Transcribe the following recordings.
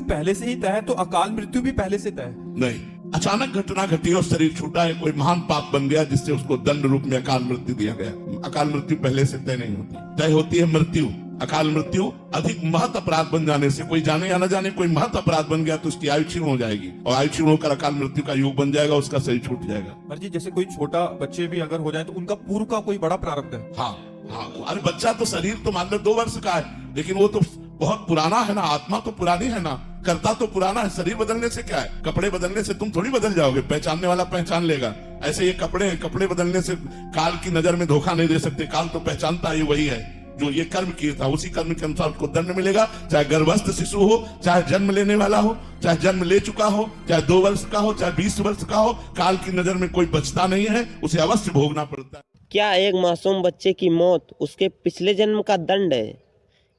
पहले से ही तय है, तो अकाल मृत्यु भी पहले से तय है? नहीं, अचानक घटना घटी और शरीर छूटा है, कोई महान पाप बन गया जिससे उसको दंड रूप में अकाल मृत्यु दिया गया। अकाल मृत्यु पहले से तय नहीं होती, तय होती है मृत्यु। अकाल मृत्यु अधिक महत अपराध बन जाने से, कोई जाने या न जाने कोई महत अपराध बन गया तो उसकी आयु क्षीण हो जाएगी, और आयु क्षीण होकर अकाल मृत्यु का योग बन जाएगा, उसका शरीर छूट जाएगा। पर जी जैसे कोई छोटा बच्चे भी अगर हो जाए तो उनका पूर्व का कोई बड़ा प्रारब्ध है? हाँ हाँ, अरे बच्चा तो शरीर तो मान लो 2 वर्ष का है, लेकिन वो तो बहुत पुराना है ना, आत्मा तो पुरानी है ना, करता तो पुराना है। शरीर बदलने से क्या है, कपड़े बदलने से तुम थोड़ी बदल जाओगे, पहचानने वाला पहचान लेगा। ऐसे ये कपड़े हैं, कपड़े बदलने से काल की नजर में धोखा नहीं दे सकते, काल तो पहचानता ही वही है जो ये कर्म किया था, उसी कर्म के अनुसार उसको दंड मिलेगा। चाहे गर्भस्थ शिशु हो, चाहे जन्म लेने वाला हो, चाहे जन्म ले चुका हो, चाहे 2 वर्ष का हो, चाहे 20 वर्ष का हो, काल की नजर में कोई बचता नहीं है, उसे अवश्य भोगना पड़ता है। क्या एक मासूम बच्चे की मौत उसके पिछले जन्म का दंड है?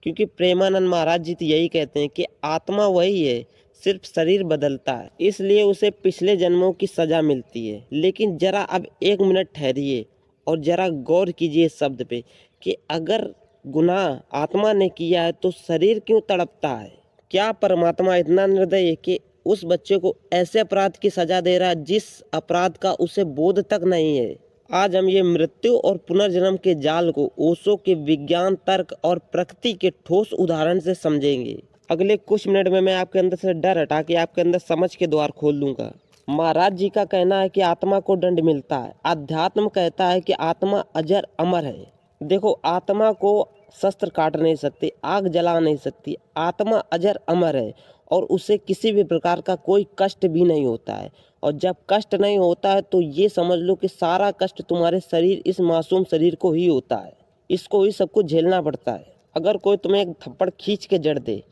क्योंकि प्रेमानंद महाराज जी तो यही कहते हैं कि आत्मा वही है, सिर्फ शरीर बदलता है, इसलिए उसे पिछले जन्मों की सजा मिलती है। लेकिन जरा अब 1 मिनट ठहरिए और जरा गौर कीजिए शब्द पे कि अगर गुनाह आत्मा ने किया है तो शरीर क्यों तड़पता है? क्या परमात्मा इतना निर्दयी है कि उस बच्चे को ऐसे अपराध की सजा दे रहा है जिस अपराध का उसे बोध तक नहीं है? आज हम ये मृत्यु और पुनर्जन्म के जाल को ओशो के विज्ञान, तर्क और प्रकृति के ठोस उदाहरण से समझेंगे। अगले कुछ मिनट में मैं आपके अंदर से डर हटा के आपके अंदर समझ के द्वार खोल दूंगा। महाराज जी का कहना है कि आत्मा को दंड मिलता है, अध्यात्म कहता है कि आत्मा अजर अमर है। देखो, आत्मा को शस्त्र काट नहीं सकती, आग जला नहीं सकती, आत्मा अजर अमर है और उसे किसी भी प्रकार का कोई कष्ट भी नहीं होता है। और जब कष्ट नहीं होता है तो ये समझ लो कि सारा कष्ट तुम्हारे शरीर, इस मासूम शरीर को ही होता है, इसको ही सब कुछ झेलना पड़ता है। अगर कोई तुम्हें एक थप्पड़ खींच के जड़ दे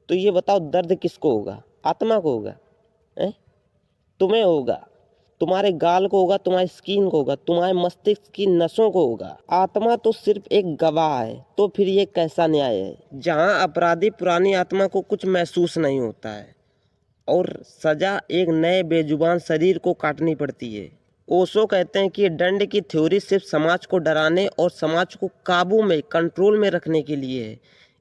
तो ये बताओ दर्द किसको होगा? आत्मा को होगा? तुम्हें होगा, तुम्हारे गाल को होगा, तुम्हारी स्किन को होगा, तुम्हारे मस्तिष्क की नसों को होगा। आत्मा तो सिर्फ एक गवाह है। तो फिर ये कैसा न्याय है जहाँ अपराधी पुरानी आत्मा को कुछ महसूस नहीं होता है और सजा एक नए बेजुबान शरीर को काटनी पड़ती है? ओशो कहते हैं कि दंड की थ्योरी सिर्फ समाज को डराने और समाज को काबू में, कंट्रोल में रखने के लिए है,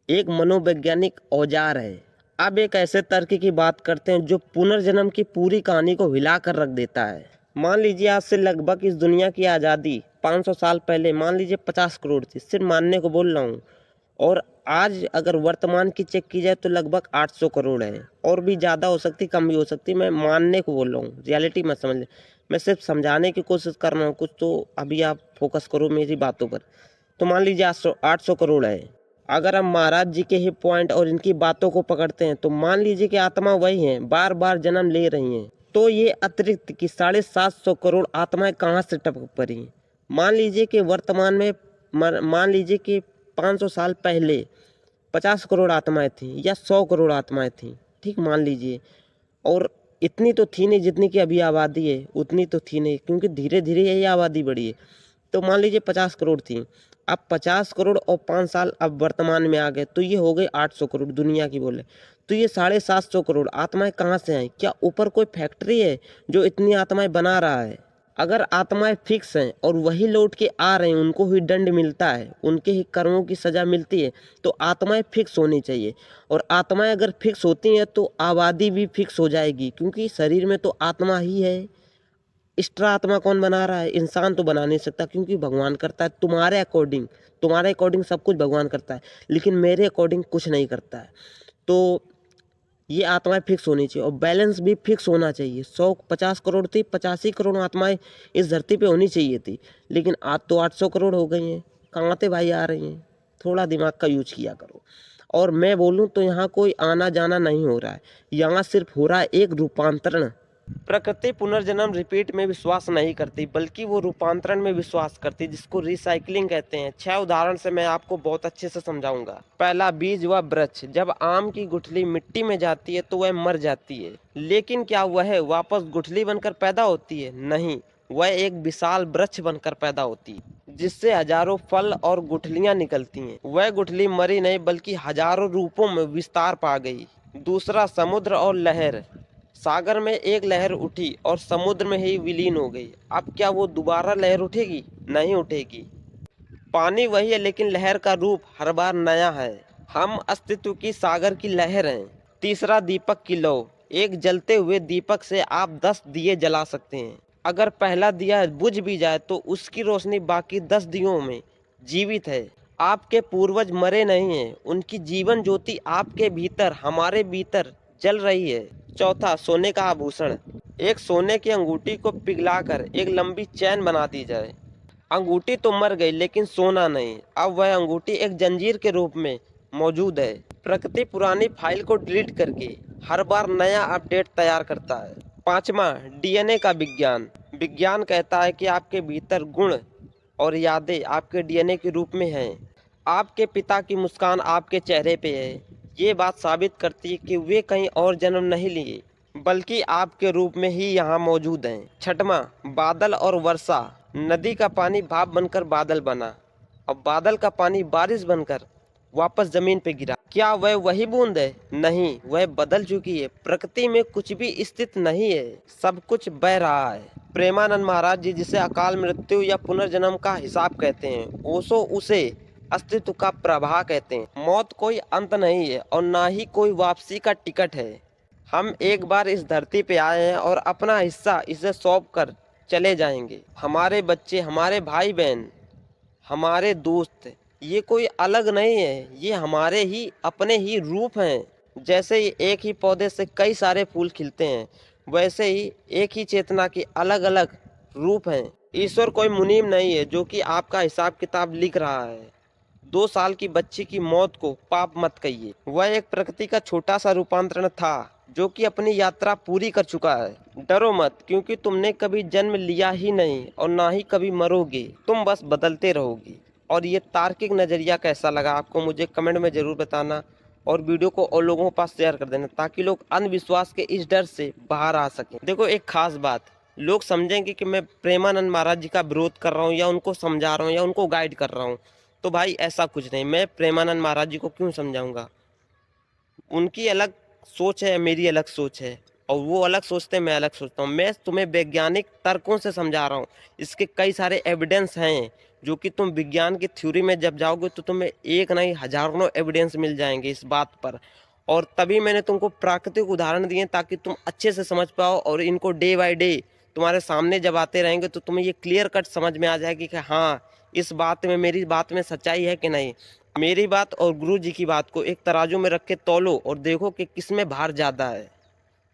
एक मनोवैज्ञानिक औजार है। अब एक ऐसे तर्क की बात करते हैं जो पुनर्जन्म की पूरी कहानी को हिला कर रख देता है। मान लीजिए आज से लगभग इस दुनिया की आज़ादी 500 साल पहले मान लीजिए 50 करोड़ थी, सिर्फ मानने को बोल रहा हूँ, और आज अगर वर्तमान की चेक की जाए तो लगभग 800 करोड़ है, और भी ज़्यादा हो सकती, कम भी हो सकती, मैं मानने को बोल रहा हूँ, रियलिटी मत समझ ले, मैं सिर्फ समझाने की कोशिश कर रहा हूँ कुछ, तो अभी आप फोकस करो मेरी बातों पर। तो मान लीजिए 800 करोड़ है। अगर हम महाराज जी के ही पॉइंट और इनकी बातों को पकड़ते हैं तो मान लीजिए कि आत्मा वही है, बार बार जन्म ले रही हैं, तो ये अतिरिक्त की 750 करोड़ आत्माएं कहाँ से टपक पड़ी? मान लीजिए कि वर्तमान में, मान लीजिए कि 500 साल पहले 50 करोड़ आत्माएं थीं या 100 करोड़ आत्माएं थीं, ठीक मान लीजिए, और इतनी तो थी नहीं जितनी की अभी आबादी है, उतनी तो थी नहीं, क्योंकि धीरे धीरे यही आबादी बढ़ी है। तो मान लीजिए 50 करोड़ थी, अब 50 करोड़ और 5 साल अब वर्तमान में आ गए तो ये हो गए 800 करोड़ दुनिया की बोले, तो ये 750 करोड़ आत्माएं कहाँ से आई? क्या ऊपर कोई फैक्ट्री है जो इतनी आत्माएं बना रहा है? अगर आत्माएं फिक्स हैं और वही लौट के आ रहे हैं, उनको ही दंड मिलता है, उनके ही कर्मों की सजा मिलती है, तो आत्माएं फिक्स होनी चाहिए। और आत्माएं अगर फिक्स होती हैं तो आबादी भी फिक्स हो जाएगी, क्योंकि शरीर में तो आत्मा ही है। एक्स्ट्रा आत्मा कौन बना रहा है? इंसान तो बना नहीं सकता, क्योंकि भगवान करता है तुम्हारे अकॉर्डिंग सब कुछ भगवान करता है, लेकिन मेरे अकॉर्डिंग कुछ नहीं करता है। तो ये आत्माएं फिक्स होनी चाहिए और बैलेंस भी फिक्स होना चाहिए। 150 करोड़ थी, 85 करोड़ आत्माएं इस धरती पे होनी चाहिए थी, लेकिन आज तो 800 करोड़ हो गई हैं। कहाँ से भाई आ रही हैं? थोड़ा दिमाग का यूज किया करो। और मैं बोलूँ तो यहाँ कोई आना जाना नहीं हो रहा है, यहाँ सिर्फ हो रहा है एक रूपांतरण। प्रकृति पुनर्जन्म रिपीट में विश्वास नहीं करती, बल्कि वो रूपांतरण में विश्वास करती, जिसको रिसाइकलिंग कहते हैं। 6 उदाहरण से मैं आपको बहुत अच्छे से समझाऊंगा। पहला, बीज व वृक्ष। जब आम की गुठली मिट्टी में जाती है तो वह मर जाती है, लेकिन क्या वह वापस गुठली बनकर पैदा होती है? नहीं, वह एक विशाल वृक्ष बनकर पैदा होती है, जिससे हजारों फल और गुठलियां निकलती हैं। वह गुठली मरी नहीं, बल्कि हजारों रूपों में विस्तार पा गई। दूसरा, समुद्र और लहर। सागर में एक लहर उठी और समुद्र में ही विलीन हो गई। अब क्या वो दोबारा लहर उठेगी? नहीं उठेगी। पानी वही है, लेकिन लहर का रूप हर बार नया है। हम अस्तित्व की सागर की लहर हैं। तीसरा दीपक की लौ। एक जलते हुए दीपक से आप 10 दिए जला सकते हैं। अगर पहला दिया बुझ भी जाए तो उसकी रोशनी बाकी 10 दियों में जीवित है। आपके पूर्वज मरे नहीं हैं, उनकी जीवन ज्योति आपके भीतर, हमारे भीतर जल रही है। चौथा, सोने का आभूषण। एक सोने की अंगूठी को पिघलाकर एक लंबी चैन बना दी जाए। अंगूठी तो मर गई लेकिन सोना नहीं। अब वह अंगूठी एक जंजीर के रूप में मौजूद है। प्रकृति पुरानी फाइल को डिलीट करके हर बार नया अपडेट तैयार करता है। पांचवा, डीएनए का विज्ञान। विज्ञान कहता है कि आपके भीतर गुण और यादें आपके डीएनए के रूप में हैं। आपके पिता की मुस्कान आपके चेहरे पे है। ये बात साबित करती है कि वे कहीं और जन्म नहीं लिए बल्कि आपके रूप में ही यहाँ मौजूद हैं। छठवां, बादल और वर्षा। नदी का पानी भाप बनकर बादल बना और बादल का पानी बारिश बनकर वापस जमीन पे गिरा। क्या वह वही बूंद है? नहीं, वह बदल चुकी है। प्रकृति में कुछ भी स्थित नहीं है, सब कुछ बह रहा है। प्रेमानंद महाराज जी, जिसे अकाल मृत्यु या पुनर्जन्म का हिसाब कहते हैं, ओशो उसे अस्तित्व का प्रवाह कहते हैं। मौत कोई अंत नहीं है और ना ही कोई वापसी का टिकट है। हम एक बार इस धरती पे आए हैं और अपना हिस्सा इसे सौंप कर चले जाएंगे। हमारे बच्चे, हमारे भाई बहन, हमारे दोस्त, ये कोई अलग नहीं है, ये हमारे ही अपने ही रूप हैं। जैसे ही एक ही पौधे से कई सारे फूल खिलते हैं, वैसे ही एक ही चेतना के अलग अलग रूप हैं। ईश्वर कोई मुनीम नहीं है जो कि आपका हिसाब किताब लिख रहा है। 2 साल की बच्ची की मौत को पाप मत कहिए। वह एक प्रकृति का छोटा सा रूपांतरण था जो कि अपनी यात्रा पूरी कर चुका है। डरो मत, क्योंकि तुमने कभी जन्म लिया ही नहीं और ना ही कभी मरोगे। तुम बस बदलते रहोगे। और ये तार्किक नज़रिया कैसा लगा आपको, मुझे कमेंट में ज़रूर बताना और वीडियो को और लोगों के पास शेयर कर देना ताकि लोग अंधविश्वास के इस डर से बाहर आ सकें। देखो, एक खास बात, लोग समझेंगे कि मैं प्रेमानंद महाराज जी का विरोध कर रहा हूँ या उनको समझा रहा हूँ या उनको गाइड कर रहा हूँ। तो भाई ऐसा कुछ नहीं। मैं प्रेमानंद महाराज जी को क्यों समझाऊंगा? उनकी अलग सोच है, मेरी अलग सोच है, और वो अलग सोचते हैं, मैं अलग सोचता हूँ। मैं तुम्हें वैज्ञानिक तर्कों से समझा रहा हूँ। इसके कई सारे एविडेंस हैं जो कि तुम विज्ञान की थ्योरी में जब जाओगे तो तुम्हें एक नहीं हजारों एविडेंस मिल जाएंगे इस बात पर। और तभी मैंने तुमको प्राकृतिक उदाहरण दिए ताकि तुम अच्छे से समझ पाओ, और इनको डे बाय डे तुम्हारे सामने जब आते रहेंगे तो तुम्हें ये क्लियर कट समझ में आ जाएगी कि हाँ, इस बात में, मेरी बात में सच्चाई है कि नहीं। मेरी बात और गुरु जी की बात को एक तराजू में रख के तौलो और देखो कि किस में भार ज़्यादा है।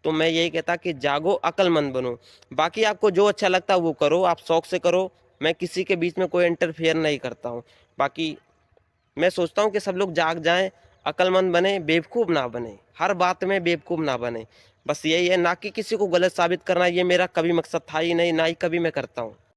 तो मैं यही कहता कि जागो, अक्लमंद बनो। बाकी आपको जो अच्छा लगता है वो करो, आप शौक से करो। मैं किसी के बीच में कोई इंटरफेयर नहीं करता हूँ। बाकी मैं सोचता हूँ कि सब लोग जाग जाएं, अक्लमंद बने, बेवकूफ़ ना बने, हर बात में बेवकूफ़ ना बने। बस यही है, ना कि किसी को गलत साबित करना। ये मेरा कभी मकसद था ही नहीं, ना ही कभी मैं करता हूँ।